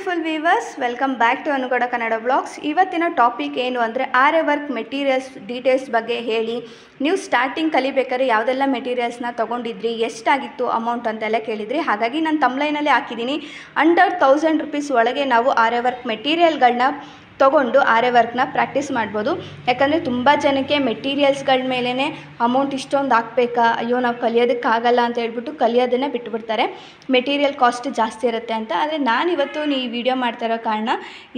Beautiful viewers, welcome back to Anugowda Kannada blogs. ಇವತ್ತಿನ topic ಏನು ಅಂದರೆ ಆರೆ ವರ್ಕ್ ಮೆಟೀರಿಯಲ್ಸ್ ಡೀಟೇಲ್ಸ್ ಬಗ್ಗೆ ಹೇಳಿ. ನೀವು ಸ್ಟಾರ್ಟಿಂಗ್ ಕಲಿಬೇಕಾದ್ರೆ ಯಾವುದೆಲ್ಲ ಮೆಟೀರಿಯಲ್ಸ್ನ ತೊಗೊಂಡಿದ್ರಿ, ಎಷ್ಟಾಗಿತ್ತು ಅಮೌಂಟ್ ಅಂತೆಲ್ಲ ಕೇಳಿದ್ರಿ. ಹಾಗಾಗಿ ನಾನು ತಮ್ಲೈನಲ್ಲಿ ಹಾಕಿದ್ದೀನಿ. ಅಂಡರ್ 1000 rupees ಒಳಗೆ ನಾವು ಆರೆ ವರ್ಕ್ ಮೆಟೀರಿಯಲ್ಗಳನ್ನ ತೊಗೊಂಡು ಆರೆ ವರ್ಕ್ನ ಪ್ರಾಕ್ಟೀಸ್ ಮಾಡ್ಬೋದು. ಯಾಕಂದರೆ ತುಂಬ ಜನಕ್ಕೆ ಮೆಟೀರಿಯಲ್ಸ್ಗಳ ಮೇಲೇ ಅಮೌಂಟ್ ಇಷ್ಟೊಂದು ಹಾಕಬೇಕಾ, ಅಯ್ಯೋ ನಾವು ಕಲಿಯೋದಕ್ಕಾಗಲ್ಲ ಅಂತ ಹೇಳ್ಬಿಟ್ಟು ಕಲಿಯೋದನ್ನೇ ಬಿಟ್ಟುಬಿಡ್ತಾರೆ, ಮೆಟೀರಿಯಲ್ ಕಾಸ್ಟ್ ಜಾಸ್ತಿ ಇರುತ್ತೆ ಅಂತ. ಆದರೆ ನಾನಿವತ್ತು ಈ ವಿಡಿಯೋ ಮಾಡ್ತಾ ಇರೋ ಕಾರಣ,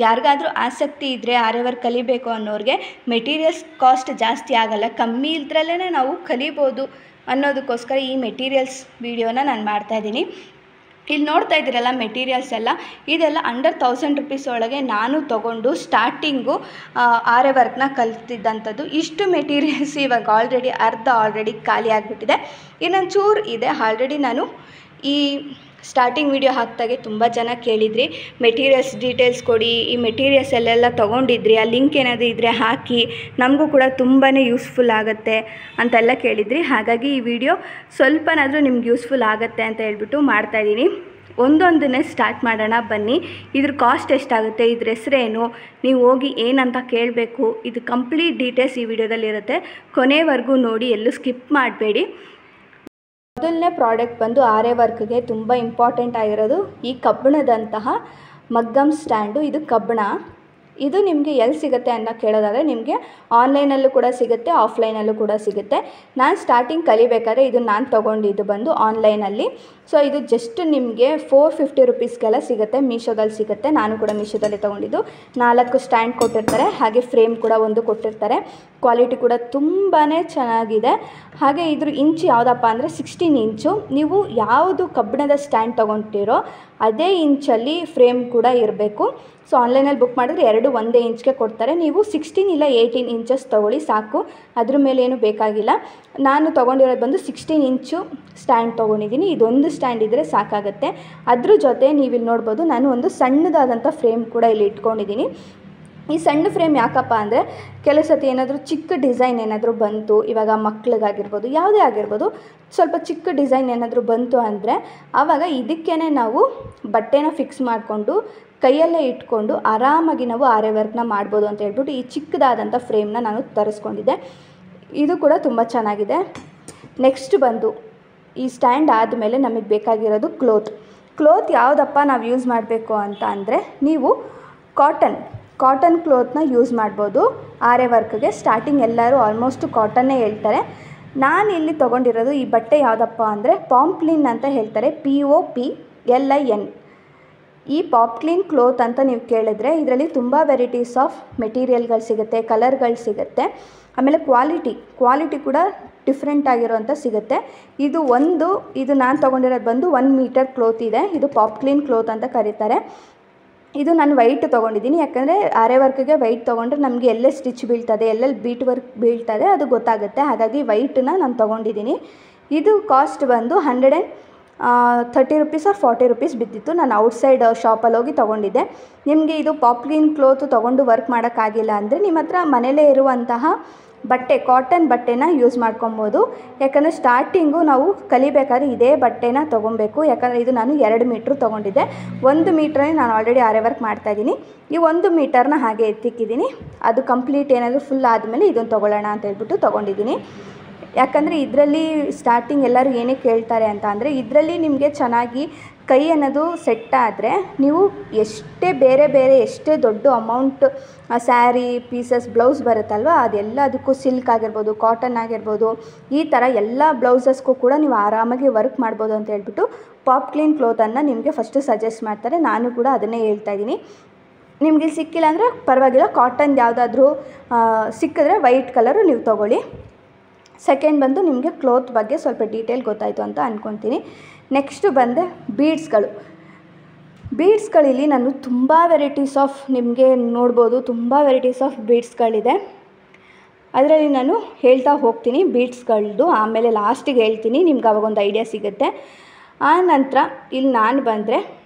ಯಾರಿಗಾದರೂ ಆಸಕ್ತಿ ಇದ್ದರೆ ಆರೆ ವರ್ಕ್ ಕಲಿಬೇಕು ಅನ್ನೋರಿಗೆ ಮೆಟೀರಿಯಲ್ಸ್ ಕಾಸ್ಟ್ ಜಾಸ್ತಿ ಆಗಲ್ಲ, ಕಮ್ಮಿ ಇದ್ರಲ್ಲೇ ನಾವು ಕಲಿಬೋದು ಅನ್ನೋದಕ್ಕೋಸ್ಕರ ಈ ಮೆಟೀರಿಯಲ್ಸ್ ವಿಡಿಯೋನ ನಾನು ಮಾಡ್ತಾಯಿದ್ದೀನಿ. ಇಲ್ಲಿ ನೋಡ್ತಾ ಇದ್ದೀರಲ್ಲ ಮೆಟೀರಿಯಲ್ಸ್ ಎಲ್ಲ, ಇದೆಲ್ಲ ಅಂಡರ್ 1000 rupees ಒಳಗೆ ನಾನು ತೊಗೊಂಡು ಸ್ಟಾರ್ಟಿಂಗು ಆರೆ ವರ್ಕ್ನ ಕಲಿತಿದ್ದಂಥದ್ದು. ಇಷ್ಟು ಮೆಟೀರಿಯಲ್ಸ್ ಇವಾಗ ಆಲ್ರೆಡಿ ಖಾಲಿ ಆಗಿಬಿಟ್ಟಿದೆ. ಇನ್ನೊಂದು ಚೂರು ಇದೆ. ಆಲ್ರೆಡಿ ನಾನು ಈ ಸ್ಟಾರ್ಟಿಂಗ್ ವಿಡಿಯೋ ಹಾಕ್ದಾಗೆ ತುಂಬ ಜನ ಕೇಳಿದ್ರಿ, ಮೆಟೀರಿಯಲ್ಸ್ ಡೀಟೇಲ್ಸ್ ಕೊಡಿ, ಈ ಮೆಟೀರಿಯಲ್ಸ್ ಎಲ್ಲೆಲ್ಲ ತೊಗೊಂಡಿದ್ರಿ, ಆ ಲಿಂಕ್ ಏನಾದರೂ ಇದ್ದರೆ ಹಾಕಿ, ನಮಗೂ ಕೂಡ ತುಂಬಾ ಯೂಸ್ಫುಲ್ ಆಗುತ್ತೆ ಅಂತೆಲ್ಲ ಕೇಳಿದ್ರಿ. ಹಾಗಾಗಿ ಈ ವಿಡಿಯೋ ಸ್ವಲ್ಪನಾದರೂ ನಿಮ್ಗೆ ಯೂಸ್ಫುಲ್ ಆಗುತ್ತೆ ಅಂತ ಹೇಳ್ಬಿಟ್ಟು ಮಾಡ್ತಾಯಿದ್ದೀನಿ. ಒಂದೊಂದನ್ನೇ ಸ್ಟಾರ್ಟ್ ಮಾಡೋಣ ಬನ್ನಿ. ಇದ್ರ ಕಾಸ್ಟ್ ಎಷ್ಟಾಗುತ್ತೆ, ಇದ್ರ ಹೆಸರೇನು, ನೀವು ಹೋಗಿ ಏನಂತ ಕೇಳಬೇಕು, ಇದು ಕಂಪ್ಲೀಟ್ ಡೀಟೇಲ್ಸ್ ಈ ವಿಡಿಯೋದಲ್ಲಿರುತ್ತೆ. ಕೊನೆವರೆಗೂ ನೋಡಿ, ಎಲ್ಲೂ ಸ್ಕಿಪ್ ಮಾಡಬೇಡಿ. ಮೊದಲನೇ ಪ್ರಾಡಕ್ಟ್ ಬಂದು ಆರೆ ವರ್ಕ್ಗೆ ತುಂಬ ಇಂಪಾರ್ಟೆಂಟ್ ಆಗಿರೋದು ಈ ಕಬ್ಬಿಣದಂತಹ ಮಗ್ಗಮ್ ಸ್ಟ್ಯಾಂಡು. ಇದು ಕಬ್ಬಿಣ. ಇದು ನಿಮಗೆ ಎಲ್ಲಿ ಸಿಗುತ್ತೆ ಅಂತ ಕೇಳೋದಾದರೆ ನಿಮಗೆ ಆನ್ಲೈನಲ್ಲೂ ಕೂಡ ಸಿಗುತ್ತೆ, ಆಫ್ಲೈನಲ್ಲೂ ಕೂಡ ಸಿಗುತ್ತೆ. ನಾನು ಸ್ಟಾರ್ಟಿಂಗ್ ಕಲಿಬೇಕಾದ್ರೆ ಇದು ನಾನು ತೊಗೊಂಡಿದ್ದು ಬಂದು ಆನ್ಲೈನಲ್ಲಿ. ಸೊ ಇದು ಜಸ್ಟ್ ನಿಮಗೆ 450 rupeesಗೆಲ್ಲ ಸಿಗುತ್ತೆ, ಮೀಶೋದಲ್ಲಿ ಸಿಗುತ್ತೆ. ನಾನು ಕೂಡ ಮೀಶೋದಲ್ಲಿ ತೊಗೊಂಡಿದ್ದು. 4 ಸ್ಟ್ಯಾಂಡ್ ಕೊಟ್ಟಿರ್ತಾರೆ, ಹಾಗೆ ಫ್ರೇಮ್ ಕೂಡ ಒಂದು ಕೊಟ್ಟಿರ್ತಾರೆ. ಕ್ವಾಲಿಟಿ ಕೂಡ ತುಂಬಾ ಚೆನ್ನಾಗಿದೆ. ಹಾಗೆ ಇದ್ರ ಇಂಚು ಯಾವುದಪ್ಪ ಅಂದರೆ 16 ಇಂಚು. ನೀವು ಯಾವುದು ಕಬ್ಬಿಣದ ಸ್ಟ್ಯಾಂಡ್ ತೊಗೊಳ್ತೀರೋ ಅದೇ ಇಂಚಲ್ಲಿ ಫ್ರೇಮ್ ಕೂಡ ಇರಬೇಕು. ಸೊ ಆನ್ಲೈನಲ್ಲಿ ಬುಕ್ ಮಾಡಿದ್ರೆ 2 ಒಂದೇ ಇಂಚ್ಗೆ ಕೊಡ್ತಾರೆ. ನೀವು 16 ಇಲ್ಲ 18 ಇಂಚಸ್ ತೊಗೊಳ್ಳಿ ಸಾಕು, ಅದ್ರ ಮೇಲೆ ಏನು ಬೇಕಾಗಿಲ್ಲ. ನಾನು ತೊಗೊಂಡಿರೋದು ಬಂದು 16 ಇಂಚು ಸ್ಟ್ಯಾಂಡ್ ತೊಗೊಂಡಿದ್ದೀನಿ. ಇದೊಂದು ಸ್ಟ್ಯಾಂಡ್ ಇದ್ದರೆ ಸಾಕಾಗುತ್ತೆ. ಅದ್ರ ಜೊತೆ ನೀವಿಲ್ಲಿ ನೋಡ್ಬೋದು, ನಾನು ಒಂದು ಸಣ್ಣದಾದಂಥ ಫ್ರೇಮ್ ಕೂಡ ಇಲ್ಲಿ ಇಟ್ಕೊಂಡಿದ್ದೀನಿ. ಈ ಸಣ್ಣ ಫ್ರೇಮ್ ಯಾಕಪ್ಪ ಅಂದರೆ ಕೆಲವು ಸತಿ ಏನಾದರೂ ಚಿಕ್ಕ ಡಿಸೈನ್ ಏನಾದರೂ ಬಂತು, ಇವಾಗ ಮಕ್ಳಿಗಾಗಿರ್ಬೋದು, ಯಾವುದೇ ಆಗಿರ್ಬೋದು, ಸ್ವಲ್ಪ ಚಿಕ್ಕ ಡಿಸೈನ್ ಏನಾದರೂ ಬಂತು ಅಂದರೆ ಆವಾಗ ಇದಕ್ಕೇ ನಾವು ಬಟ್ಟೆನ ಫಿಕ್ಸ್ ಮಾಡಿಕೊಂಡು ಕೈಯಲ್ಲೇ ಇಟ್ಕೊಂಡು ಆರಾಮಾಗಿ ನಾವು ಆರೆ ವರ್ಕ್ನ ಮಾಡ್ಬೋದು ಅಂತ ಹೇಳ್ಬಿಟ್ಟು ಈ ಚಿಕ್ಕದಾದಂಥ ಫ್ರೇಮ್ನ ನಾನು ತರಿಸ್ಕೊಂಡಿದ್ದೆ. ಇದು ಕೂಡ ತುಂಬ ಚೆನ್ನಾಗಿದೆ. ನೆಕ್ಸ್ಟ್ ಬಂದು ಈ ಸ್ಟ್ಯಾಂಡ್ ಆದಮೇಲೆ ನಮಗೆ ಬೇಕಾಗಿರೋದು ಕ್ಲೋತ್ ಯಾವುದಪ್ಪ ನಾವು ಯೂಸ್ ಮಾಡಬೇಕು ಅಂತ ಅಂದರೆ, ನೀವು ಕಾಟನ್ ಕ್ಲೋತ್ನ ಯೂಸ್ ಮಾಡ್ಬೋದು ಆರೆ ವರ್ಕ್ಗೆ. ಸ್ಟಾರ್ಟಿಂಗ್ ಎಲ್ಲರೂ ಆಲ್ಮೋಸ್ಟ್ ಕಾಟನ್ನೇ ಹೇಳ್ತಾರೆ. ನಾನು ಇಲ್ಲಿ ತೊಗೊಂಡಿರೋದು ಈ ಬಟ್ಟೆ ಯಾವುದಪ್ಪ ಅಂದರೆ ಪಾಂಪ್ಲಿನ್ ಅಂತ ಹೇಳ್ತಾರೆ, POPLIN. ಈ ಪಾಪ್ಲಿನ್ ಕ್ಲೋತ್ ಅಂತ ನೀವು ಕೇಳಿದ್ರೆ ಇದರಲ್ಲಿ ತುಂಬ ವೆರೈಟೀಸ್ ಆಫ್ ಮೆಟೀರಿಯಲ್ಗಳು ಸಿಗುತ್ತೆ, ಕಲರ್ಗಳು ಸಿಗುತ್ತೆ. ಆಮೇಲೆ ಕ್ವಾಲಿಟಿ ಕೂಡ ಡಿಫ್ರೆಂಟ್ ಆಗಿರೋಂಥ ಸಿಗುತ್ತೆ. ಇದು ನಾನು ತೊಗೊಂಡಿರೋದು ಬಂದು 1 ಮೀಟರ್ ಕ್ಲೋತ್ ಇದೆ. ಇದು ಪಾಪ್ಲಿನ್ ಕ್ಲೋತ್ ಅಂತ ಕರೀತಾರೆ. ಇದು ನಾನು ವೈಟ್ ತೊಗೊಂಡಿದ್ದೀನಿ, ಯಾಕಂದರೆ ಆರೆ ವರ್ಕ್ಗೆ ವೈಟ್ ತೊಗೊಂಡ್ರೆ ನಮಗೆ ಎಲ್ಲೇ ಸ್ಟಿಚ್ ಬೀಳ್ತದೆ, ಎಲ್ಲೆಲ್ಲಿ ಬೀಟ್ ವರ್ಕ್ ಬೀಳ್ತದೆ ಅದು ಗೊತ್ತಾಗುತ್ತೆ. ಹಾಗಾಗಿ ವೈಟನ್ನ ನಾನು ತೊಗೊಂಡಿದ್ದೀನಿ. ಇದು ಕಾಸ್ಟ್ ಬಂದು 130 rupees or 40 rupees ಬಿದ್ದಿತ್ತು. ನಾನು ಔಟ್ಸೈಡ್ ಶಾಪಲ್ಲಿ ಹೋಗಿ ತೊಗೊಂಡಿದ್ದೆ. ನಿಮಗೆ ಇದು ಪಾಪ್ಲಿನ್ ಕ್ಲೋತ್ ತೊಗೊಂಡು ವರ್ಕ್ ಮಾಡೋಕ್ಕಾಗಿಲ್ಲ ಅಂದರೆ ನಿಮ್ಮ ಹತ್ರ ಮನೇಲೇ ಇರುವಂತಹ ಕಾಟನ್ ಬಟ್ಟೆನ ಯೂಸ್ ಮಾಡ್ಕೊಬೋದು. ಯಾಕಂದರೆ ಸ್ಟಾರ್ಟಿಂಗು ನಾವು ಕಲಿಬೇಕಾದ್ರೆ ಇದೇ ಬಟ್ಟೆನ ತೊಗೊಬೇಕು. ಯಾಕಂದರೆ ಇದು ನಾನು 2 ಮೀಟ್ರ್ ತೊಗೊಂಡಿದ್ದೆ. 1 ಮೀಟ್ರಲ್ಲಿ ನಾನು ಆಲ್ರೆಡಿ ಆರೆ ವರ್ಕ್ ಮಾಡ್ತಾಯಿದ್ದೀನಿ. ಈ 1 ಮೀಟರ್ನ ಹಾಗೆ ಎತ್ತಿಕ್ಕಿದ್ದೀನಿ. ಅದು ಕಂಪ್ಲೀಟ್ ಏನಾದರೂ ಫುಲ್ ಆದಮೇಲೆ ಇದನ್ನು ತೊಗೊಳ್ಳೋಣ ಅಂತ ಹೇಳ್ಬಿಟ್ಟು ತೊಗೊಂಡಿದ್ದೀನಿ. ಯಾಕಂದರೆ ಇದರಲ್ಲಿ ಸ್ಟಾರ್ಟಿಂಗ್ ಎಲ್ಲರೂ ಏನೇ ಕೇಳ್ತಾರೆ ಅಂತ ಅಂದರೆ, ಇದರಲ್ಲಿ ನಿಮಗೆ ಚೆನ್ನಾಗಿ ಕೈ ಅನ್ನೋದು ಸೆಟ್ ಆದರೆ ನೀವು ಎಷ್ಟೇ ದೊಡ್ಡ ಅಮೌಂಟ್ ಸ್ಯಾರಿ ಪೀಸಸ್ ಬ್ಲೌಸ್ ಬರುತ್ತಲ್ವ, ಅದೆಲ್ಲದಕ್ಕೂ ಸಿಲ್ಕ್ ಆಗಿರ್ಬೋದು, ಕಾಟನ್ ಆಗಿರ್ಬೋದು, ಈ ಥರ ಎಲ್ಲ ಬ್ಲೌಸಸ್ಗೂ ಕೂಡ ನೀವು ಆರಾಮಾಗಿ ವರ್ಕ್ ಮಾಡ್ಬೋದು ಅಂತ ಹೇಳ್ಬಿಟ್ಟು ಪಾಪ್ಲಿನ್ ಕ್ಲೋತನ್ನು ನಿಮಗೆ ಫಸ್ಟು ಸಜೆಸ್ಟ್ ಮಾಡ್ತಾರೆ. ನಾನು ಕೂಡ ಅದನ್ನೇ ಹೇಳ್ತಾಯಿದ್ದೀನಿ. ನಿಮಗೆ ಸಿಕ್ಕಿಲ್ಲ ಅಂದರೆ ಪರವಾಗಿಲ್ಲ, ಕಾಟನ್ ಯಾವುದಾದ್ರೂ ಸಿಕ್ಕಿದ್ರೆ ವೈಟ್ ಕಲರು ನೀವು ತೊಗೊಳ್ಳಿ. ಸೆಕೆಂಡ್ ಬಂದು ನಿಮಗೆ ಕ್ಲೋತ್ ಬಗ್ಗೆ ಸ್ವಲ್ಪ ಡೀಟೇಲ್ ಗೊತ್ತಾಯಿತು ಅಂತ ಅಂದ್ಕೊತೀನಿ. ನೆಕ್ಸ್ಟು ಬಂದೆ ಬೀಡ್ಸ್ಗಳಲ್ಲಿ ನಾನು ತುಂಬ ವೆರೈಟೀಸ್ ಆಫ್ ನಿಮಗೆ ನೋಡ್ಬೋದು, ತುಂಬ ವೆರೈಟೀಸ್ ಆಫ್ ಬೀಡ್ಸ್ಗಳಿದೆ. ಅದರಲ್ಲಿ ನಾನು ಹೇಳ್ತಾ ಹೋಗ್ತೀನಿ ಬೀಡ್ಸ್ಗಳದ್ದು, ಆಮೇಲೆ ಲಾಸ್ಟಿಗೆ ಹೇಳ್ತೀನಿ, ನಿಮ್ಗೆ ಅವಾಗೊಂದು ಐಡಿಯಾ ಸಿಗುತ್ತೆ. ಆ ನಂತರ ಇಲ್ಲಿ ನಾನು ಬಂದರೆ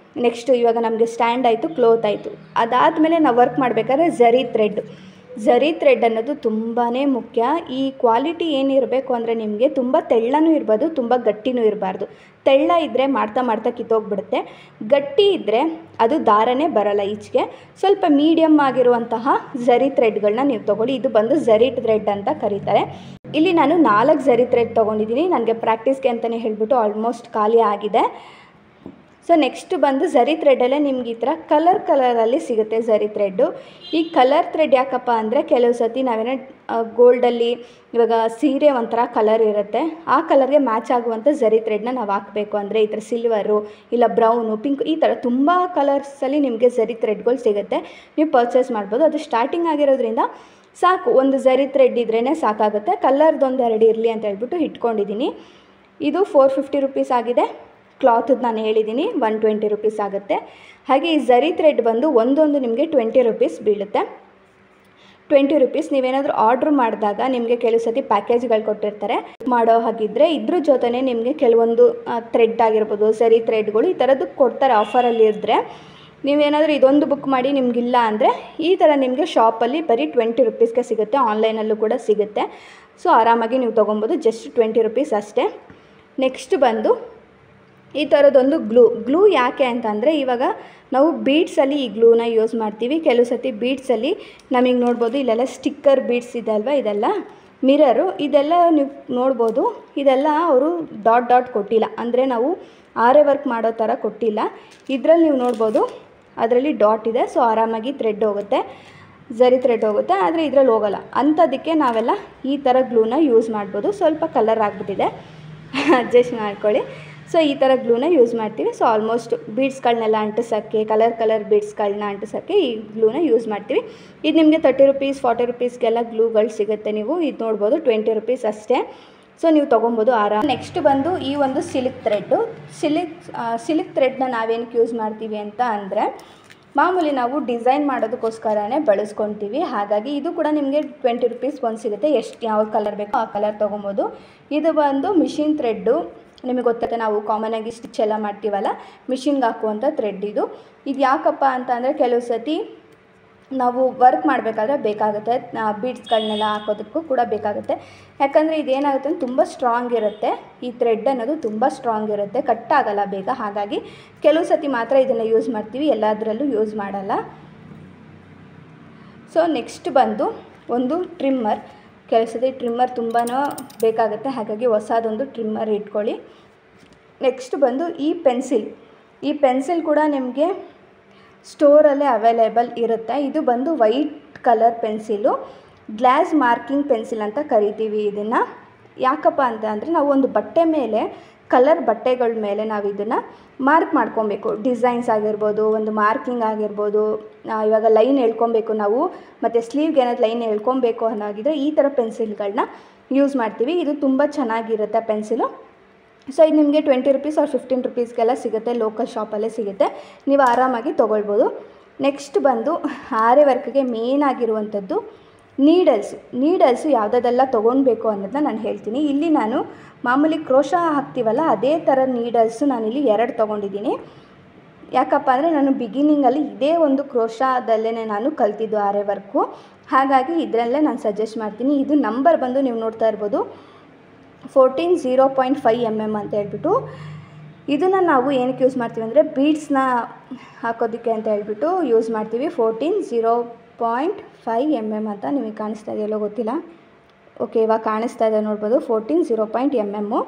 ನೆಕ್ಸ್ಟು ಇವಾಗ ನಮಗೆ ಸ್ಟ್ಯಾಂಡ್ ಆಯಿತು, ಕ್ಲೋತ್ ಆಯಿತು. ಅದಾದಮೇಲೆ ನಾವು ವರ್ಕ್ ಮಾಡಬೇಕಾದ್ರೆ ಝರಿ ಥ್ರೆಡ್ ಅನ್ನೋದು ತುಂಬಾ ಮುಖ್ಯ. ಈ ಕ್ವಾಲಿಟಿ ಏನಿರಬೇಕು ಅಂದರೆ ನಿಮಗೆ ತುಂಬ ತೆಳ್ಳನೂ ಇರ್ಬೋದು, ತುಂಬ ಗಟ್ಟಿನೂ ಇರಬಾರ್ದು. ತೆಳ್ಳ ಇದ್ದರೆ ಮಾಡ್ತಾ ಮಾಡ್ತಾ ಕಿತ್ತೋಗ್ಬಿಡುತ್ತೆ. ಗಟ್ಟಿ ಇದ್ದರೆ ಅದು ದಾರನೇ ಬರೋಲ್ಲ ಈಚೆಗೆ. ಸ್ವಲ್ಪ ಮೀಡಿಯಮ್ ಆಗಿರುವಂತಹ ಝರಿ ಥ್ರೆಡ್ಗಳನ್ನ ನೀವು ತೊಗೊಳ್ಳಿ. ಇದು ಬಂದು ಝರಿ ಥ್ರೆಡ್ ಅಂತ ಕರೀತಾರೆ. ಇಲ್ಲಿ ನಾನು 4 ಝರಿ ಥ್ರೆಡ್ ತೊಗೊಂಡಿದ್ದೀನಿ. ನನಗೆ ಪ್ರಾಕ್ಟೀಸ್ಗೆ ಅಂತಲೇ ಹೇಳಿಬಿಟ್ಟು ಆಲ್ಮೋಸ್ಟ್ ಖಾಲಿ ಆಗಿದೆ. ಸೊ ನೆಕ್ಸ್ಟ್ ಬಂದು ಝರಿ ಥ್ರೆಡಲ್ಲೇ ನಿಮ್ಗೆ ಈ ಥರ ಕಲರಲ್ಲಿ ಸಿಗುತ್ತೆ ಝರಿ ಥ್ರೆಡ್ಡು. ಈ ಕಲರ್ ಥ್ರೆಡ್ ಯಾಕಪ್ಪ ಅಂದರೆ ಕೆಲವು ಸತಿ ನಾವೇನೋ ಗೋಲ್ಡಲ್ಲಿ ಇವಾಗ ಸೀರೆ ಒಂಥರ ಕಲರ್ ಇರುತ್ತೆ, ಆ ಕಲರ್ಗೆ ಮ್ಯಾಚ್ ಆಗುವಂಥ ಝರಿ ಥ್ರೆಡ್ನ ನಾವು ಹಾಕಬೇಕು ಅಂದರೆ ಈ ಥರ ಸಿಲ್ವರು ಇಲ್ಲ ಬ್ರೌನು ಪಿಂಕ್ ಈ ಥರ ತುಂಬ ಕಲರ್ಸಲ್ಲಿ ನಿಮಗೆ ಝರಿ ಥ್ರೆಡ್ಗಳು ಸಿಗುತ್ತೆ. ನೀವು ಪರ್ಚೇಸ್ ಮಾಡ್ಬೋದು. ಅದು ಸ್ಟಾರ್ಟಿಂಗ್ ಆಗಿರೋದ್ರಿಂದ ಸಾಕು, ಒಂದು ಝರಿ ಥ್ರೆಡ್ ಇದ್ರೇ ಸಾಕಾಗುತ್ತೆ. ಕಲರ್ದೊಂದು 2 ಇರಲಿ ಅಂತ ಹೇಳ್ಬಿಟ್ಟು ಇಟ್ಕೊಂಡಿದ್ದೀನಿ. ಇದು 450 ರುಪೀಸ್ ಆಗಿದೆ. ಕ್ಲಾತದ್ದು ನಾನು ಹೇಳಿದ್ದೀನಿ 120 ರುಪೀಸ್ ಆಗುತ್ತೆ. ಹಾಗೆ ಈ ಝರಿ ಥ್ರೆಡ್ ಬಂದು ಒಂದೊಂದು ನಿಮಗೆ 20 ರುಪೀಸ್ ಬೀಳುತ್ತೆ. 20 ರುಪೀಸ್. ನೀವೇನಾದರೂ ಆರ್ಡ್ರ್ ಮಾಡಿದಾಗ ನಿಮಗೆ ಕೆಲವು ಸತಿ ಪ್ಯಾಕೇಜ್ಗಳು ಕೊಟ್ಟಿರ್ತಾರೆ. ಮಾಡೋ ಹಾಗಿದ್ದರೆ ಇದ್ರ ಜೊತೆನೇ ನಿಮಗೆ ಕೆಲವೊಂದು ಥ್ರೆಡ್ ಆಗಿರ್ಬೋದು, ಝರಿ ಥ್ರೆಡ್ಗಳು ಈ ಥರದ್ದು ಕೊಡ್ತಾರೆ ಆಫರಲ್ಲಿ ಇದ್ದರೆ. ನೀವೇನಾದರೂ ಇದೊಂದು ಬುಕ್ ಮಾಡಿ ನಿಮಗಿಲ್ಲ ಅಂದರೆ ಈ ಥರ ನಿಮಗೆ ಶಾಪಲ್ಲಿ ಬರೀ 20 ರುಪೀಸ್ಗೆ ಸಿಗುತ್ತೆ. ಆನ್ಲೈನಲ್ಲೂ ಕೂಡ ಸಿಗುತ್ತೆ. ಸೊ ಆರಾಮಾಗಿ ನೀವು ತೊಗೊಬೋದು. ಜಸ್ಟ್ 20 ರುಪೀಸ್ ಅಷ್ಟೇ. ನೆಕ್ಸ್ಟ್ ಬಂದು ಈ ಥರದೊಂದು ಗ್ಲೂ ಯಾಕೆ ಅಂತಂದರೆ ಇವಾಗ ನಾವು ಬೀಡ್ಸಲ್ಲಿ ಈ ಗ್ಲೂನ ಯೂಸ್ ಮಾಡ್ತೀವಿ. ಕೆಲವು ಸತಿ ಬೀಡ್ಸಲ್ಲಿ ನಮಗೆ ನೋಡ್ಬೋದು ಇಲ್ಲೆಲ್ಲ ಸ್ಟಿಕ್ಕರ್ ಬೀಡ್ಸ್ ಇದೆ ಅಲ್ವಾ, ಇದೆಲ್ಲ ಮಿರರು, ಇದೆಲ್ಲ ನೀವು ನೋಡ್ಬೋದು. ಇದೆಲ್ಲ ಅವರು ಡಾಟ್ ಕೊಟ್ಟಿಲ್ಲ, ಅಂದರೆ ನಾವು ಆರೆ ವರ್ಕ್ ಮಾಡೋ ಥರ ಕೊಟ್ಟಿಲ್ಲ. ಇದರಲ್ಲಿ ನೀವು ನೋಡ್ಬೋದು ಅದರಲ್ಲಿ ಡಾಟ್ ಇದೆ. ಸೊ ಆರಾಮಾಗಿ ಥ್ರೆಡ್ ಹೋಗುತ್ತೆ, ಝರಿ ಥ್ರೆಡ್ ಹೋಗುತ್ತೆ. ಆದರೆ ಇದರಲ್ಲಿ ಹೋಗೋಲ್ಲ. ಅಂಥದ್ದಕ್ಕೆ ನಾವೆಲ್ಲ ಈ ಥರ ಗ್ಲೂನ ಯೂಸ್ ಮಾಡ್ಬೋದು. ಸ್ವಲ್ಪ ಕಲರ್ ಆಗಿಬಿಟ್ಟಿದೆ, ಅಡ್ಜಸ್ಟ್ ಮಾಡ್ಕೊಳ್ಳಿ. ಸೊ ಈ ಥರ ಗ್ಲೂನ ಯೂಸ್ ಮಾಡ್ತೀವಿ. ಸೊ ಆಲ್ಮೋಸ್ಟ್ ಬೀಡ್ಸ್ಗಳನ್ನೆಲ್ಲ ಅಂಟಿಸೋಕ್ಕೆ, ಕಲರ್ ಬೀಡ್ಸ್ಗಳನ್ನ ಅಂಟಿಸೋಕ್ಕೆ ಈ ಗ್ಲೂನ ಯೂಸ್ ಮಾಡ್ತೀವಿ. ಇದು ನಿಮಗೆ 30 ರುಪೀಸ್ 40 ರುಪೀಸ್ಗೆಲ್ಲ ಗ್ಲೂಗಳು ಸಿಗುತ್ತೆ. ನೀವು ಇದು ನೋಡ್ಬೋದು 20 ರುಪೀಸ್ ಅಷ್ಟೇ. ಸೊ ನೀವು ತೊಗೊಬೋದು ಆರಾಮ. ನೆಕ್ಸ್ಟ್ ಬಂದು ಈ ಒಂದು ಸಿಲ್ಕ್ ಥ್ರೆಡ್ಡು. ಸಿಲ್ಕ್ ಥ್ರೆಡ್ನ ನಾವೇನಕ್ಕೆ ಯೂಸ್ ಮಾಡ್ತೀವಿ ಅಂತ ಅಂದರೆ ಮಾಮೂಲಿ ನಾವು ಡಿಸೈನ್ ಮಾಡೋದಕ್ಕೋಸ್ಕರನೇ ಬಳಸ್ಕೊತೀವಿ. ಹಾಗಾಗಿ ಇದು ಕೂಡ ನಿಮಗೆ 20 ರುಪೀಸ್ಗೆ ಒಂದು ಸಿಗುತ್ತೆ. ಯಾವ ಕಲರ್ ಬೇಕೋ ಆ ಕಲರ್ ತೊಗೊಬೋದು. ಇದು ಬಂದು ಮಿಷಿನ್ ಥ್ರೆಡ್ಡು. ನಿಮಗೆ ಗೊತ್ತೈತೆ, ನಾವು ಕಾಮನಾಗಿ ಸ್ಟಿಚ್ ಎಲ್ಲ ಮಾಡ್ತೀವಲ್ಲ, ಮಿಷಿನ್ಗೆ ಹಾಕುವಂಥ ಥ್ರೆಡ್ ಇದು. ಇದು ಯಾಕಪ್ಪ ಅಂತ ಅಂದರೆ ಕೆಲವು ಸತಿ ನಾವು ವರ್ಕ್ ಮಾಡಬೇಕಾದ್ರೆ ಬೇಕಾಗುತ್ತೆ, ಬೀಡ್ಸ್ಗಳನ್ನೆಲ್ಲ ಹಾಕೋದಕ್ಕೂ ಕೂಡ ಬೇಕಾಗುತ್ತೆ. ಯಾಕಂದರೆ ಇದೇನಾಗುತ್ತೆ ಅಂದರೆ ತುಂಬ ಸ್ಟ್ರಾಂಗ್ ಇರುತ್ತೆ. ಈ ಥ್ರೆಡ್ ಅನ್ನೋದು ತುಂಬ ಸ್ಟ್ರಾಂಗ್ ಇರುತ್ತೆ, ಕಟ್ ಆಗಲ್ಲ ಬೇಗ. ಹಾಗಾಗಿ ಕೆಲವು ಸತಿ ಮಾತ್ರ ಇದನ್ನು ಯೂಸ್ ಮಾಡ್ತೀವಿ, ಎಲ್ಲದರಲ್ಲೂ ಯೂಸ್ ಮಾಡಲ್ಲ. ಸೊ ನೆಕ್ಸ್ಟ್ ಬಂದು ಒಂದು ಟ್ರಿಮ್ಮರ್. ಕೆಲವು ಸತಿ ಟ್ರಿಮ್ಮರ್ ತುಂಬಾ ಬೇಕಾಗುತ್ತೆ, ಹಾಗಾಗಿ ಹೊಸದೊಂದು ಟ್ರಿಮ್ಮರ್ ಇಟ್ಕೊಳ್ಳಿ. ನೆಕ್ಸ್ಟ್ ಬಂದು ಈ ಪೆನ್ಸಿಲ್ ಕೂಡ ನಿಮಗೆ ಸ್ಟೋರಲ್ಲೇ ಅವೈಲೇಬಲ್ ಇರುತ್ತೆ. ಇದು ಬಂದು white colour pencil, glass marking pencil ಅಂತ ಕರಿತೀವಿ ಇದನ್ನು. ಯಾಕಪ್ಪ ಅಂತ ಅಂದರೆ ನಾವು ಒಂದು ಬಟ್ಟೆ ಮೇಲೆ, ಕಲರ್ ಬಟ್ಟೆಗಳ ಮೇಲೆ ನಾವು ಇದನ್ನು ಮಾರ್ಕ್ ಮಾಡ್ಕೊಬೇಕು. ಡಿಸೈನ್ಸ್ ಆಗಿರ್ಬೋದು, ಒಂದು ಮಾರ್ಕಿಂಗ್ ಆಗಿರ್ಬೋದು. ಇವಾಗ ಲೈನ್ ಎಳ್ಕೊಬೇಕು ನಾವು, ಮತ್ತು ಸ್ಲೀವ್ಗೆ ಏನಾದ್ರು ಲೈನ್ ಎಳ್ಕೊಬೇಕು ಅನ್ನೋಗಿದ್ರೆ ಈ ಥರ ಪೆನ್ಸಿಲ್ಗಳನ್ನ ಯೂಸ್ ಮಾಡ್ತೀವಿ. ಇದು ತುಂಬ ಚೆನ್ನಾಗಿರುತ್ತೆ ಪೆನ್ಸಿಲು. ಸೊ ಇದು ನಿಮಗೆ 20 ರುಪೀಸ್ ಆರ್ 15 ರುಪೀಸ್ಗೆಲ್ಲ ಸಿಗುತ್ತೆ. ಲೋಕಲ್ ಶಾಪಲ್ಲೇ ಸಿಗುತ್ತೆ, ನೀವು ಆರಾಮಾಗಿ ತೊಗೊಳ್ಬೋದು. ನೆಕ್ಸ್ಟ್ ಬಂದು ಆರೆ ವರ್ಕ್ಗೆ ಮೇನ್ ಆಗಿರುವಂಥದ್ದು ನೀಡಲ್ಸು ಯಾವುದೆಲ್ಲ ತೊಗೊಳ್ಬೇಕು ಅನ್ನೋದನ್ನ ನಾನು ಹೇಳ್ತೀನಿ. ಇಲ್ಲಿ ನಾನು ಮಾಮೂಲಿ ಕ್ರೋಶಾ ಹಾಕ್ತೀವಲ್ಲ ಅದೇ ಥರ ನೀಡಲ್ಸು ನಾನಿಲ್ಲಿ 2 ತೊಗೊಂಡಿದ್ದೀನಿ. ಯಾಕಪ್ಪ ಅಂದರೆ ನಾನು ಬಿಗಿನಿಂಗಲ್ಲಿ ಇದೇ ಒಂದು ಕ್ರೋಶಾದಲ್ಲೇ ನಾನು ಕಲ್ತಿದ್ದು ಆರೆ ವರ್ಕು. ಹಾಗಾಗಿ ಇದರಲ್ಲೇ ನಾನು ಸಜೆಸ್ಟ್ ಮಾಡ್ತೀನಿ. ಇದು ನಂಬರ್ ಬಂದು ನೀವು ನೋಡ್ತಾ ಇರ್ಬೋದು 14 0.5 ಅಂತ ಹೇಳ್ಬಿಟ್ಟು. ಇದನ್ನು ನಾವು ಏನಕ್ಕೆ ಯೂಸ್ ಮಾಡ್ತೀವಿ ಅಂದರೆ ಬೀಡ್ಸ್ನ ಹಾಕೋದಕ್ಕೆ ಅಂತ ಹೇಳ್ಬಿಟ್ಟು ಯೂಸ್ ಮಾಡ್ತೀವಿ. 14 0.5 ಅಂತ ನಿಮಗೆ ಕಾಣಿಸ್ತಾ ಇದೆಯಲ್ಲೋ ಗೊತ್ತಿಲ್ಲ. ಓಕೆ, ಇವಾಗ ಕಾಣಿಸ್ತಾ ಇದೆ ನೋಡ್ಬೋದು 14 0.5.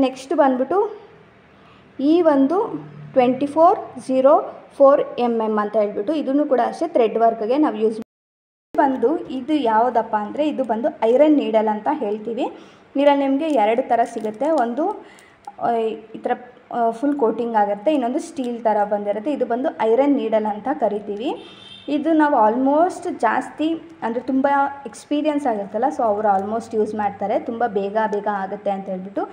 ನೆಕ್ಸ್ಟ್ ಬಂದ್ಬಿಟ್ಟು ಈ ಒಂದು 24 ಅಂತ ಹೇಳ್ಬಿಟ್ಟು ಇದನ್ನು ಕೂಡ ಅಷ್ಟೇ ಥ್ರೆಡ್ ವರ್ಕ್ಗೆ ನಾವು ಯೂಸ್ ಬಂದು. ಇದು ಯಾವುದಪ್ಪ ಅಂದರೆ ಇದು ಬಂದು ಐರನ್ ನೀಡಲ್ ಅಂತ ಹೇಳ್ತೀವಿ. ಇದರಲ್ಲಿ ನಿಮಗೆ 2 ಥರ ಸಿಗುತ್ತೆ. ಒಂದು ಈ ಥರ ಫುಲ್ ಕೋಟಿಂಗ್ ಆಗಿರುತ್ತೆ, ಇನ್ನೊಂದು ಸ್ಟೀಲ್ ಥರ ಬಂದಿರುತ್ತೆ. ಇದು ಬಂದು ಐರನ್ ನೀಡಲ್ ಅಂತ ಕರಿತೀವಿ. ಇದು ನಾವು ಆಲ್ಮೋಸ್ಟ್ ಜಾಸ್ತಿ ಅಂದರೆ ತುಂಬ ಎಕ್ಸ್ಪೀರಿಯನ್ಸ್ ಆಗಿರುತ್ತಲ್ಲ, ಸೊ ಅವರು ಆಲ್ಮೋಸ್ಟ್ ಯೂಸ್ ಮಾಡ್ತಾರೆ. ತುಂಬ ಬೇಗ ಆಗುತ್ತೆ ಅಂತ ಹೇಳ್ಬಿಟ್ಟು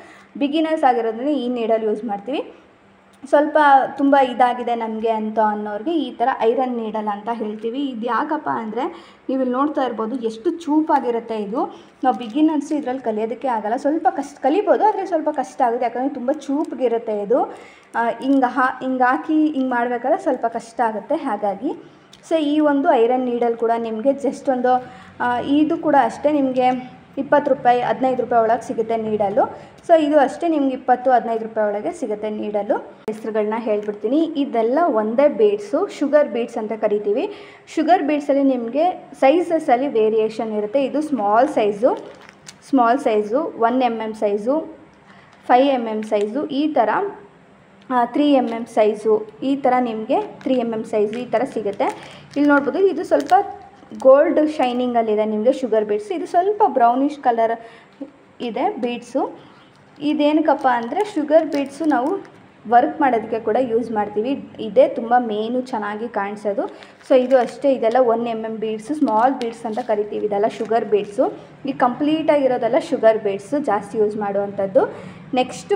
ಬಿಗಿನರ್ಸ್ ಆಗಿರೋದ್ರಿಂದ ಈ ನೀಡಲ್ ಯೂಸ್ ಮಾಡ್ತೀವಿ. ಸ್ವಲ್ಪ ತುಂಬ ಇದಾಗಿದೆ ನಮಗೆ ಅಂತ ಅನ್ನೋರಿಗೆ ಈ ಥರ ಐರನ್ ನೀಡಲ್ ಅಂತ ಹೇಳ್ತೀವಿ. ಇದು ಯಾಕಪ್ಪ ಅಂದರೆ ನೀವು ಇಲ್ಲಿ ನೋಡ್ತಾ ಇರ್ಬೋದು ಎಷ್ಟು ಚೂಪಾಗಿರುತ್ತೆ ಇದು. ನಾವು ಬಿಗಿನರ್ಸು ಇದರಲ್ಲಿ ಕಲಿಯೋದಕ್ಕೆ ಆಗಲ್ಲ, ಸ್ವಲ್ಪ ಕಲಿಬೋದು, ಆದರೆ ಸ್ವಲ್ಪ ಕಷ್ಟ ಆಗುತ್ತೆ. ಯಾಕಂದರೆ ತುಂಬ ಚೂಪ್ಗಿರುತ್ತೆ ಇದು. ಹಿಂಗೆ ಹಾಕಿ ಹಿಂಗೆ ಮಾಡಬೇಕಾದ್ರೆ ಸ್ವಲ್ಪ ಕಷ್ಟ ಆಗುತ್ತೆ. ಹಾಗಾಗಿ ಸೊ ಈ ಒಂದು ಐರನ್ ನೀಡಲ್ ಕೂಡ ನಿಮಗೆ ಜಸ್ಟ್ ಒಂದು ಇದು ಕೂಡ ಅಷ್ಟೇ ನಿಮಗೆ 20 ರೂಪಾಯಿ 15 ರೂಪಾಯಿ ಒಳಗೆ ಸಿಗುತ್ತೆ ನೀಡಲು. ಸೊ ಇದು ಅಷ್ಟೇ ನಿಮ್ಗೆ 20-15 ರೂಪಾಯಿ ಒಳಗೆ ಸಿಗುತ್ತೆ ನೀಡಲು. ಹೆಸರುಗಳನ್ನ ಹೇಳ್ಬಿಡ್ತೀನಿ. ಇದೆಲ್ಲ ಒಂದೇ ಬೀಡ್ಸು, ಶುಗರ್ ಬೀಡ್ಸ್ ಅಂತ ಕರಿತೀವಿ. ಶುಗರ್ ಬೀಡ್ಸಲ್ಲಿ ನಿಮಗೆ ಸೈಜಸಲ್ಲಿ ವೇರಿಯೇಷನ್ ಇರುತ್ತೆ. ಇದು small size 1 mm size, 5 mm size, ಈ ಥರ 3 mm ಸೈಜು, ಈ ಥರ ನಿಮಗೆ 3 mm ಸೈಜು ಈ ಥರ ಸಿಗುತ್ತೆ. ಇಲ್ಲಿ ನೋಡ್ಬೋದು ಇದು ಸ್ವಲ್ಪ ಗೋಲ್ಡ್ ಶೈನಿಂಗಲ್ಲಿದೆ ನಿಮಗೆ ಶುಗರ್ ಬೀಡ್ಸ್. ಇದು ಸ್ವಲ್ಪ ಬ್ರೌನಿಷ್ ಕಲರ್ ಇದೆ ಬೀಡ್ಸು. ಇದೇನಕ್ಕಪ್ಪ ಅಂದರೆ ಶುಗರ್ ಬೀಡ್ಸು ನಾವು ವರ್ಕ್ ಮಾಡೋದಕ್ಕೆ ಕೂಡ ಯೂಸ್ ಮಾಡ್ತೀವಿ. ಇದೇ ತುಂಬ ಮೇನು ಚೆನ್ನಾಗಿ ಕಾಣಿಸೋದು. ಸೊ ಇದು ಅಷ್ಟೇ, ಇದೆಲ್ಲ 1 mm ಬೀಡ್ಸು, ಸ್ಮಾಲ್ ಬೀಡ್ಸ್ ಅಂತ ಕರಿತೀವಿ. ಇದೆಲ್ಲ ಶುಗರ್ ಬೀಡ್ಸು. ಈ ಕಂಪ್ಲೀಟಾಗಿರೋದೆಲ್ಲ ಶುಗರ್ ಬೀಡ್ಸು ಜಾಸ್ತಿ ಯೂಸ್ ಮಾಡುವಂಥದ್ದು. ನೆಕ್ಸ್ಟ್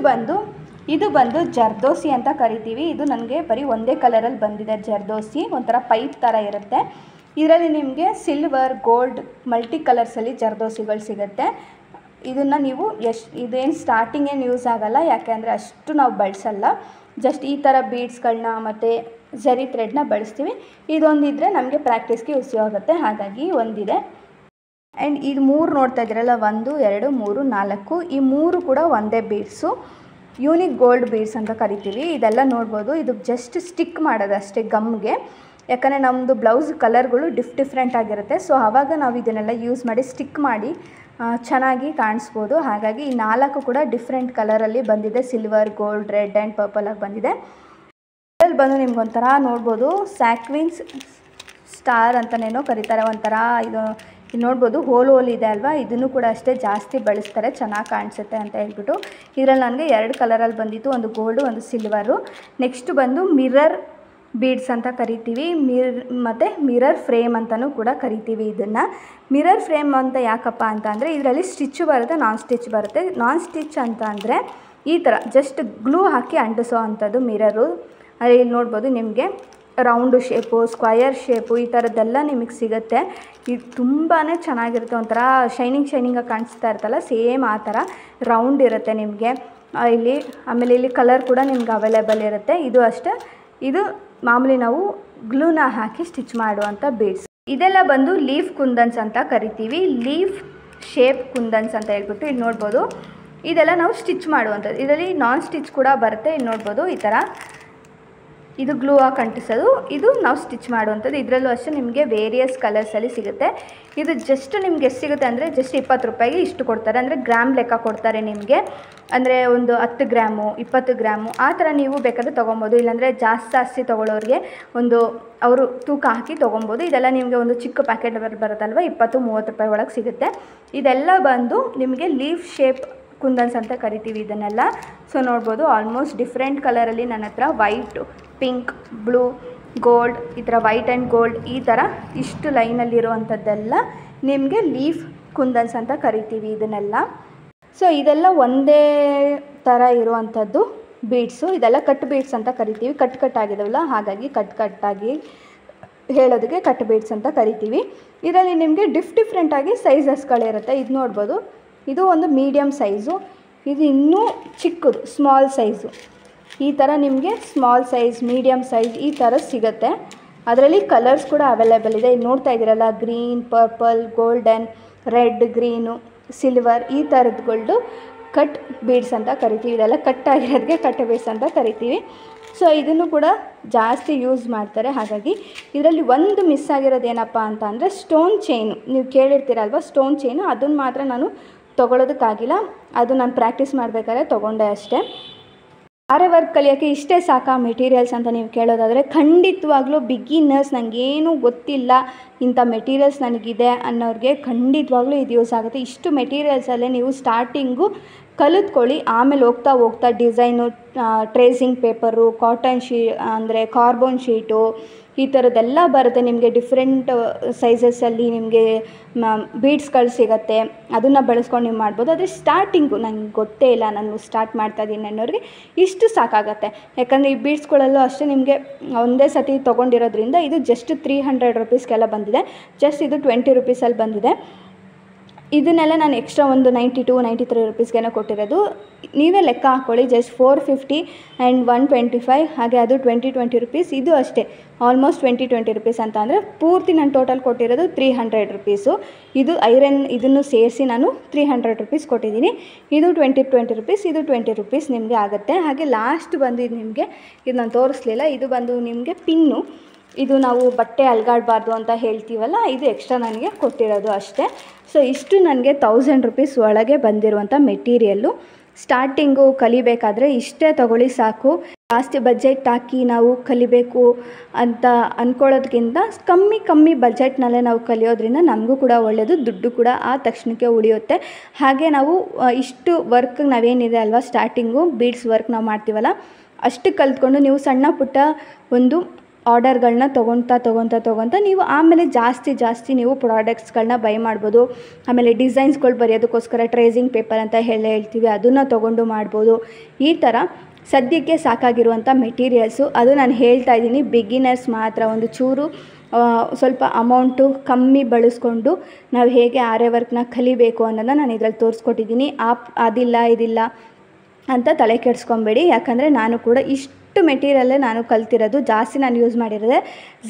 ಇದು ಬಂದು ಜರ್ದೋಸಿ ಅಂತ ಕರಿತೀವಿ. ಇದು ನನಗೆ ಬರೀ ಒಂದೇ ಕಲರಲ್ಲಿ ಬಂದಿದೆ ಜರ್ದೋಸಿ, ಒಂಥರ ಪೈಪ್ ಥರ ಇರುತ್ತೆ. ಇದರಲ್ಲಿ ನಿಮಗೆ ಸಿಲ್ವರ್, ಗೋಲ್ಡ್, ಮಲ್ಟಿ ಕಲರ್ಸಲ್ಲಿ ಜರ್ದೋಸಿಗಳು ಸಿಗುತ್ತೆ. ಇದನ್ನು ನೀವು ಇದೇನು ಸ್ಟಾರ್ಟಿಂಗೇನು ಯೂಸ್ ಆಗೋಲ್ಲ, ಯಾಕೆ ಅಂದರೆ ಅಷ್ಟು ನಾವು ಬಳಸಲ್ಲ. ಜಸ್ಟ್ ಈ ಥರ ಬೀಡ್ಸ್ಗಳನ್ನ ಮತ್ತು ಝರಿ ಥ್ರೆಡ್ನ ಬಳಸ್ತೀವಿ. ಇದೊಂದಿದ್ರೆ ನಮಗೆ ಪ್ರಾಕ್ಟೀಸ್ಗೆ ಯೂಸ್ ಆಗುತ್ತೆ, ಹಾಗಾಗಿ ಒಂದಿದೆ. ಆ್ಯಂಡ್ ಇದು 3 ನೋಡ್ತಾ ಇದ್ದೀರಲ್ಲ, 1 2 3 4, ಈ 3 ಕೂಡ ಒಂದೇ ಬೀಡ್ಸು. ಯೂನಿಕ್ ಗೋಲ್ಡ್ ಬೀಡ್ಸ್ ಅಂತ ಕರಿತೀವಿ. ಇದೆಲ್ಲ ನೋಡ್ಬೋದು, ಇದು ಜಸ್ಟ್ ಸ್ಟಿಕ್ ಮಾಡೋದಷ್ಟೇ ಗಮ್ಗೆ. ಯಾಕಂದರೆ ನಮ್ಮದು ಬ್ಲೌಸ್ ಕಲರ್ಗಳು ಡಿಫ್ರೆಂಟ್ ಆಗಿರುತ್ತೆ. ಸೊ ಆವಾಗ ನಾವು ಇದನ್ನೆಲ್ಲ ಯೂಸ್ ಮಾಡಿ ಸ್ಟಿಕ್ ಮಾಡಿ ಚೆನ್ನಾಗಿ ಕಾಣಿಸ್ಬೋದು. ಹಾಗಾಗಿ ಈ 4 ಕೂಡ ಡಿಫ್ರೆಂಟ್ ಕಲರಲ್ಲಿ ಬಂದಿದೆ. ಸಿಲ್ವರ್, ಗೋಲ್ಡ್, ರೆಡ್ ಆ್ಯಂಡ್ ಪರ್ಪಲಾಗಿ ಬಂದಿದೆ. ಇದರಲ್ಲಿ ಬಂದು ನಿಮ್ಗೊಂಥರ ನೋಡ್ಬೋದು ಸ್ಯಾಕ್ವಿನ್ಸ್ ಸ್ಟಾರ್ ಅಂತನೇನೋ ಕರೀತಾರೆ. ಒಂಥರ ಇದು ನೋಡ್ಬೋದು ಹೋಲ್ ಇದೆ ಅಲ್ವಾ, ಇದನ್ನು ಕೂಡ ಅಷ್ಟೇ ಜಾಸ್ತಿ ಬಳಸ್ತಾರೆ, ಚೆನ್ನಾಗಿ ಕಾಣಿಸುತ್ತೆ ಅಂತ ಹೇಳ್ಬಿಟ್ಟು. ಇದರಲ್ಲಿ ನನಗೆ 2 ಕಲರಲ್ಲಿ ಬಂದಿತ್ತು, ಒಂದು ಗೋಲ್ಡು ಒಂದು ಸಿಲ್ವರು. ನೆಕ್ಸ್ಟ್ ಬಂದು ಮಿರರ್ ಬೀಡ್ಸ್ ಅಂತ ಕರಿತೀವಿ. ಮತ್ತು ಮಿರರ್ ಫ್ರೇಮ್ ಅಂತಲೂ ಕೂಡ ಕರಿತೀವಿ. ಇದನ್ನು ಮಿರರ್ ಫ್ರೇಮ್ ಅಂತ ಯಾಕಪ್ಪ ಅಂತ ಅಂದರೆ ಇದರಲ್ಲಿ ಸ್ಟಿಚ್ ಬರುತ್ತೆ, ನಾನ್ ಸ್ಟಿಚ್ ಬರುತ್ತೆ. ನಾನ್ ಸ್ಟಿಚ್ ಅಂತ ಅಂದರೆ ಈ ಥರ ಜಸ್ಟ್ ಗ್ಲೂ ಹಾಕಿ ಅಂಟಿಸೋ ಅಂಥದ್ದು ಮಿರರು. ಇಲ್ಲಿ ನೋಡ್ಬೋದು ನಿಮಗೆ ರೌಂಡು ಶೇಪು, ಸ್ಕ್ವಯರ್ ಶೇಪು ಈ ಥರದ್ದೆಲ್ಲ ನಿಮಗೆ ಸಿಗುತ್ತೆ. ಇದು ತುಂಬಾ ಚೆನ್ನಾಗಿರುತ್ತೆ, ಒಂಥರ ಶೈನಿಂಗಾಗಿ ಕಾಣಿಸ್ತಾ ಇರುತ್ತಲ್ಲ, ಸೇಮ್ ಆ ಥರ ರೌಂಡ್ ಇರುತ್ತೆ ನಿಮಗೆ ಇಲ್ಲಿ. ಆಮೇಲೆ ಇಲ್ಲಿ ಕಲರ್ ಕೂಡ ನಿಮ್ಗೆ ಅವೈಲೇಬಲ್ ಇರುತ್ತೆ. ಇದು ಅಷ್ಟೇ, ಇದು ಮಾಮೂಲಿ ನಾವು ಗ್ಲೂನ ಹಾಕಿ ಸ್ಟಿಚ್ ಮಾಡುವಂಥ ಬೀಡ್ಸ್. ಇದೆಲ್ಲ ಬಂದು ಲೀಫ್ ಕುಂದನ್ಸ್ ಅಂತ ಕರಿತೀವಿ. ಲೀಫ್ ಶೇಪ್ ಕುಂದನ್ಸ್ ಅಂತ ಹೇಳ್ಬಿಟ್ಟು ಇಲ್ಲಿ ನೋಡ್ಬೋದು. ಇದೆಲ್ಲ ನಾವು ಸ್ಟಿಚ್ ಮಾಡುವಂಥದ್ದು. ಇದರಲ್ಲಿ ನಾನ್ ಸ್ಟಿಚ್ ಕೂಡ ಬರುತ್ತೆ. ಇಲ್ಲಿ ನೋಡ್ಬೋದು ಈ ಥರ ಇದು ಗ್ಲೂ ಹಾಕಿ ಅಂಟಿಸೋದು, ಇದು ನಾವು ಸ್ಟಿಚ್ ಮಾಡುವಂಥದ್ದು. ಇದರಲ್ಲೂ ಅಷ್ಟೇ ನಿಮಗೆ ವೇರಿಯಸ್ ಕಲರ್ಸಲ್ಲಿ ಸಿಗುತ್ತೆ. ಇದು ಜಸ್ಟ್ ನಿಮ್ಗೆ ಎಷ್ಟು ಸಿಗುತ್ತೆ ಅಂದರೆ ಜಸ್ಟ್ 20 ರೂಪಾಯಿಗೆ ಇಷ್ಟು ಕೊಡ್ತಾರೆ. ಅಂದರೆ ಗ್ರಾಮ್ ಲೆಕ್ಕ ಕೊಡ್ತಾರೆ ನಿಮಗೆ. ಅಂದರೆ ಒಂದು 10 ಗ್ರಾಮು 20 ಗ್ರಾಮು ಆ ಥರ ನೀವು ಬೇಕಾದರೆ ತೊಗೊಬೋದು. ಇಲ್ಲಾಂದರೆ ಜಾಸ್ತಿ ತೊಗೊಳ್ಳೋರಿಗೆ ಅವರು ತೂಕ ಹಾಕಿ ತೊಗೊಬೋದು. ಇದೆಲ್ಲ ನಿಮಗೆ ಒಂದು ಚಿಕ್ಕ ಪ್ಯಾಕೆಟ್ ಬರುತ್ತಲ್ವ, 20-30 ರೂಪಾಯಿ ಒಳಗೆ ಸಿಗುತ್ತೆ. ಇದೆಲ್ಲ ಬಂದು ನಿಮಗೆ ಲೀಫ್ ಶೇಪ್ ಕುಂದನ್ಸ್ ಅಂತ ಕರಿತೀವಿ ಇದನ್ನೆಲ್ಲ. ಸೊ ನೋಡ್ಬೋದು ಆಲ್ಮೋಸ್ಟ್ ಡಿಫ್ರೆಂಟ್ ಕಲರಲ್ಲಿ ನನ್ನ ಹತ್ರ ವೈಟ್, ಪಿಂಕ್, ಬ್ಲೂ, ಗೋಲ್ಡ್, ಈ ಥರ ವೈಟ್ ಆ್ಯಂಡ್ ಗೋಲ್ಡ್ ಈ ಥರ ಇಷ್ಟು ಲೈನಲ್ಲಿರುವಂಥದ್ದೆಲ್ಲ ನಿಮಗೆ ಲೀಫ್ ಕುಂದನ್ಸ್ ಅಂತ ಕರಿತೀವಿ ಇದನ್ನೆಲ್ಲ. ಸೊ ಇದೆಲ್ಲ ಒಂದೇ ಥರ ಇರುವಂಥದ್ದು ಬೀಡ್ಸು. ಇದೆಲ್ಲ ಕಟ್ ಬೀಡ್ಸ್ ಅಂತ ಕರಿತೀವಿ. ಕಟ್ ಆಗಿದಾವಲ್ಲ, ಹಾಗಾಗಿ ಕಟ್ಟಾಗಿ ಹೇಳೋದಕ್ಕೆ ಕಟ್ ಬೀಡ್ಸ್ ಅಂತ ಕರಿತೀವಿ. ಇದರಲ್ಲಿ ನಿಮಗೆ ಡಿಫ್ರೆಂಟಾಗಿ ಸೈಜಸ್ಗಳಿರುತ್ತೆ. ಇದು ನೋಡ್ಬೋದು, ಇದು ಒಂದು ಮೀಡಿಯಮ್ ಸೈಜು, ಇದು ಇನ್ನೂ ಚಿಕ್ಕದು ಸ್ಮಾಲ್ ಸೈಜು. ಈ ಥರ ನಿಮಗೆ ಸ್ಮಾಲ್ ಸೈಜ್, ಮೀಡಿಯಮ್ ಸೈಜ್ ಈ ಥರ ಸಿಗುತ್ತೆ. ಅದರಲ್ಲಿ ಕಲರ್ಸ್ ಕೂಡ ಅವೈಲೇಬಲ್ ಇದೆ. ಇಲ್ಲಿ ನೋಡ್ತಾ ಇದ್ದೀರಲ್ಲ, green, purple, golden, red, green, silver ಈ ಥರದ್ದುಗಳು ಕಟ್ ಬೀಡ್ಸ್ ಅಂತ ಕರಿತೀವಿ. ಇದೆಲ್ಲ ಕಟ್ಟಾಗಿರೋದಕ್ಕೆ ಕಟ್ ಬೀಡ್ಸ್ ಅಂತ ಕರಿತೀವಿ. ಸೊ ಇದನ್ನು ಕೂಡ ಜಾಸ್ತಿ ಯೂಸ್ ಮಾಡ್ತಾರೆ. ಹಾಗಾಗಿ ಇದರಲ್ಲಿ ಒಂದು ಮಿಸ್ ಆಗಿರೋದು ಏನಪ್ಪ ಅಂತ ಅಂದರೆ ಸ್ಟೋನ್ ಚೈನು. ನೀವು ಕೇಳಿರ್ತೀರಲ್ವ, ಸ್ಟೋನ್ ಚೈನು ಅದನ್ನು ಮಾತ್ರ ನಾನು ತೊಗೊಳೋದಕ್ಕಾಗಿಲ್ಲ. ಅದು ನಾನು ಪ್ರಾಕ್ಟೀಸ್ ಮಾಡಬೇಕಾದ್ರೆ ತೊಗೊಂಡೆ ಅಷ್ಟೇ. ಆರೆ ವರ್ಕ್ ಕಲಿಯೋಕ್ಕೆ ಇಷ್ಟೇ ಸಾಕಾ ಮೆಟೀರಿಯಲ್ಸ್ ಅಂತ ನೀವು ಕೇಳೋದಾದರೆ, ಖಂಡಿತವಾಗ್ಲೂ ಬಿಗಿನರ್ಸ್, ನನಗೇನೂ ಗೊತ್ತಿಲ್ಲ, ಇಂಥ ಮೆಟೀರಿಯಲ್ಸ್ ನನಗಿದೆ ಅನ್ನೋರಿಗೆ ಖಂಡಿತವಾಗ್ಲೂ ಇದು ಯೂಸ್ ಆಗುತ್ತೆ. ಇಷ್ಟು ಮೆಟೀರಿಯಲ್ಸಲ್ಲೇ ನೀವು ಸ್ಟಾರ್ಟಿಂಗು ಕಲಿತ್ಕೊಳ್ಳಿ. ಆಮೇಲೆ ಹೋಗ್ತಾ ಡಿಸೈನು, ಟ್ರೇಸಿಂಗ್ ಪೇಪರು, ಕಾಟನ್ ಅಂದರೆ ಕಾರ್ಬನ್ ಶೀಟು ಈ ಥರದ್ದೆಲ್ಲ ಬರುತ್ತೆ ನಿಮಗೆ. ಡಿಫ್ರೆಂಟ್ ಸೈಜಸ್ಸಲ್ಲಿ ನಿಮಗೆ ಬೀಡ್ಸ್ಗಳು ಸಿಗುತ್ತೆ. ಅದನ್ನು ಬಳಸ್ಕೊಂಡು ನೀವು ಮಾಡ್ಬೋದು. ಆದರೆ ಸ್ಟಾರ್ಟಿಂಗು ನನಗೆ ಗೊತ್ತೇ ಇಲ್ಲ, ನಾನು ಸ್ಟಾರ್ಟ್ ಮಾಡ್ತಾಯಿದ್ದೀನಿ ಅನ್ನೋರಿಗೆ ಇಷ್ಟು ಸಾಕಾಗತ್ತೆ. ಯಾಕಂದರೆ ಈ ಬೀಡ್ಸ್ಗಳಲ್ಲೂ ಅಷ್ಟೇ ನಿಮಗೆ ಒಂದೇ ಸತಿ ತೊಗೊಂಡಿರೋದ್ರಿಂದ ಇದು ಜಸ್ಟ್ 300 ರುಪೀಸ್ಗೆಲ್ಲ ಬಂದಿದೆ. ಜಸ್ಟ್ ಇದು 20 ರುಪೀಸಲ್ಲಿ ಬಂದಿದೆ. ಇದನ್ನೆಲ್ಲ ನಾನು ಎಕ್ಸ್ಟ್ರಾ ಒಂದು 92-93 ರುಪೀಸ್ಗೇನೋ ಕೊಟ್ಟಿರೋದು. ನೀವೇ ಲೆಕ್ಕ ಹಾಕ್ಕೊಳ್ಳಿ. ಜಸ್ಟ್ 450 ಆ್ಯಂಡ್ 125, ಹಾಗೆ ಅದು 20 ರುಪೀಸ್. ಇದು ಅಷ್ಟೇ ಆಲ್ಮೋಸ್ಟ್ 20 ರುಪೀಸ್ ಅಂತ ಅಂದರೆ ಪೂರ್ತಿ ನಾನು ಟೋಟಲ್ ಕೊಟ್ಟಿರೋದು 300 ರುಪೀಸು. ಇದು ಐರನ್ ಇದನ್ನು ಸೇರಿಸಿ ನಾನು 300 ರುಪೀಸ್ ಕೊಟ್ಟಿದ್ದೀನಿ. ಇದು 20 ರುಪೀಸ್, ಇದು 20 ರುಪೀಸ್ ನಿಮಗೆ ಆಗುತ್ತೆ. ಹಾಗೆ ಲಾಸ್ಟ್ ಬಂದು ಇದು ನಿಮಗೆ ಇದು ನಾನು ತೋರಿಸ್ಲಿಲ್ಲ, ಇದು ಬಂದು ನಿಮಗೆ ಪಿನ್ನು. ಇದು ನಾವು ಬಟ್ಟೆ ಅಲ್ಗಾಡಬಾರ್ದು ಅಂತ ಹೇಳ್ತೀವಲ್ಲ, ಇದು ಎಕ್ಸ್ಟ್ರಾ ನನಗೆ ಕೊಟ್ಟಿರೋದು ಅಷ್ಟೇ. ಸೊ ಇಷ್ಟು ನನಗೆ 1000 ರುಪೀಸ್ ಒಳಗೆ ಬಂದಿರುವಂಥ ಮೆಟೀರಿಯಲ್ಲು. ಸ್ಟಾರ್ಟಿಂಗು ಕಲಿಬೇಕಾದ್ರೆ ಇಷ್ಟೇ ತೊಗೊಳ್ಳಿ ಸಾಕು. ಜಾಸ್ತಿ ಬಜೆಟ್ ಹಾಕಿ ನಾವು ಕಲಿಬೇಕು ಅಂತ ಅಂದ್ಕೊಳ್ಳೋದ್ಕಿಂತ ಕಮ್ಮಿ ಬಜೆಟ್ನಲ್ಲೇ ನಾವು ಕಲಿಯೋದ್ರಿಂದ ನಮಗೂ ಕೂಡ ಒಳ್ಳೆಯದು, ದುಡ್ಡು ಕೂಡ ಆ ತಕ್ಷಣಕ್ಕೆ ಉಳಿಯುತ್ತೆ. ಹಾಗೆ ನಾವು ಇಷ್ಟು ವರ್ಕ್ ನಾವೇನಿದೆ ಅಲ್ವಾ, ಸ್ಟಾರ್ಟಿಂಗು ಬೀಡ್ಸ್ ವರ್ಕ್ ನಾವು ಮಾಡ್ತೀವಲ್ಲ, ಅಷ್ಟು ಕಲ್ತ್ಕೊಂಡು ನೀವು ಸಣ್ಣ ಪುಟ್ಟ ಒಂದು ಆರ್ಡರ್ಗಳನ್ನ ತೊಗೊತಾ ನೀವು ಆಮೇಲೆ ಜಾಸ್ತಿ ನೀವು ಪ್ರಾಡಕ್ಟ್ಸ್ಗಳನ್ನ ಬೈ ಮಾಡ್ಬೋದು. ಆಮೇಲೆ ಡಿಸೈನ್ಸ್ಗಳು ಬರೆಯೋದಕ್ಕೋಸ್ಕರ ಟ್ರೇಸಿಂಗ್ ಪೇಪರ್ ಅಂತ ಹೇಳ್ತೀವಿ, ಅದನ್ನು ತೊಗೊಂಡು ಮಾಡ್ಬೋದು. ಈ ಥರ ಸದ್ಯಕ್ಕೆ ಸಾಕಾಗಿರುವಂಥ ಮೆಟೀರಿಯಲ್ಸು, ಅದು ನಾನು ಹೇಳ್ತಾ ಇದ್ದೀನಿ ಬಿಗಿನರ್ಸ್ ಮಾತ್ರ. ಒಂದು ಚೂರು ಸ್ವಲ್ಪ ಅಮೌಂಟು ಕಮ್ಮಿ ಬಳಸ್ಕೊಂಡು ನಾವು ಹೇಗೆ ಆರೆ ವರ್ಕ್ನ ಕಲಿಬೇಕು ಅನ್ನೋದನ್ನ ನಾನು ಇದರಲ್ಲಿ ತೋರಿಸ್ಕೊಟ್ಟಿದ್ದೀನಿ. ಇದಿಲ್ಲ ಅಂತ ತಲೆ ಕೆಡಿಸ್ಕೊಬೇಡಿ. ಯಾಕಂದರೆ ನಾನು ಕೂಡ ಇಷ್ಟು ಮೆಟೀರಿಯಲ್ಲೇ ನಾನು ಕಲ್ತಿರೋದು. ಜಾಸ್ತಿ ನಾನು ಯೂಸ್ ಮಾಡಿರೋದೆ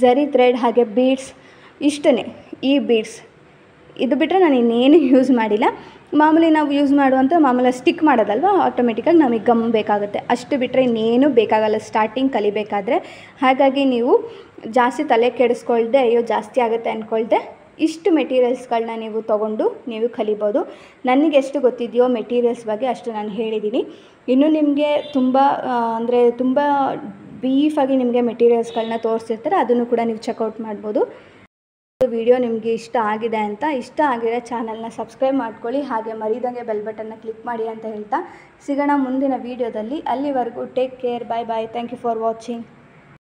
ಝರಿ ಥ್ರೆಡ್ ಹಾಗೆ ಬೀಡ್ಸ್, ಇಷ್ಟೇ. ಈ ಬೀಡ್ಸ್ ಇದು ಬಿಟ್ಟರೆ ನಾನು ಇನ್ನೇನು ಯೂಸ್ ಮಾಡಿಲ್ಲ. ಮಾಮೂಲಿ ನಾವು ಯೂಸ್ ಮಾಡುವಂಥ ಮಾಮೂಲಿ ಸ್ಟಿಕ್ ಮಾಡೋದಲ್ವ, ಆಟೋಮೆಟಿಕಾಗಿ ನಮಗೆ ಗಮ್ ಬೇಕಾಗುತ್ತೆ. ಅಷ್ಟು ಬಿಟ್ಟರೆ ಇನ್ನೇನು ಬೇಕಾಗಲ್ಲ ಸ್ಟಾರ್ಟಿಂಗ್ ಕಲಿಬೇಕಾದ್ರೆ. ಹಾಗಾಗಿ ನೀವು ಜಾಸ್ತಿ ತಲೆ ಕೆಡಿಸ್ಕೊಳ್ದೆ ಅಯ್ಯೋ ಜಾಸ್ತಿ ಆಗುತ್ತೆ ಅಂದ್ಕೊಳ್ದೆ ಇಷ್ಟು ಮೆಟೀರಿಯಲ್ಸ್ಗಳನ್ನ ನೀವು ತೊಗೊಂಡು ನೀವು ಕಲಿಬೋದು. ನನಗೆ ಎಷ್ಟು ಗೊತ್ತಿದೆಯೋ ಮೆಟೀರಿಯಲ್ಸ್ ಬಗ್ಗೆ ಅಷ್ಟು ನಾನು ಹೇಳಿದ್ದೀನಿ. ಇನ್ನೂ ನಿಮಗೆ ತುಂಬ ಬ್ರೀಫಾಗಿ ನಿಮಗೆ ಮೆಟೀರಿಯಲ್ಸ್ಗಳನ್ನ ತೋರಿಸಿರ್ತಾರೆ, ಅದನ್ನು ಕೂಡ ನೀವು ಚೆಕ್ಔಟ್ ಮಾಡ್ಬೋದು. ವಿಡಿಯೋ ನಿಮಗೆ ಇಷ್ಟ ಆಗಿದೆ ಅಂತ, ಇಷ್ಟ ಆಗಿರೋ ಚಾನಲ್ನ ಸಬ್ಸ್ಕ್ರೈಬ್ ಮಾಡ್ಕೊಳ್ಳಿ. ಹಾಗೆ ಮರಿದಂಗೆ ಬೆಲ್ ಬಟನ್ನ ಕ್ಲಿಕ್ ಮಾಡಿ ಅಂತ ಹೇಳ್ತಾ ಸಿಗೋಣ ಮುಂದಿನ ವೀಡಿಯೋದಲ್ಲಿ. ಅಲ್ಲಿವರೆಗೂ take care, bye. Thank you for watching.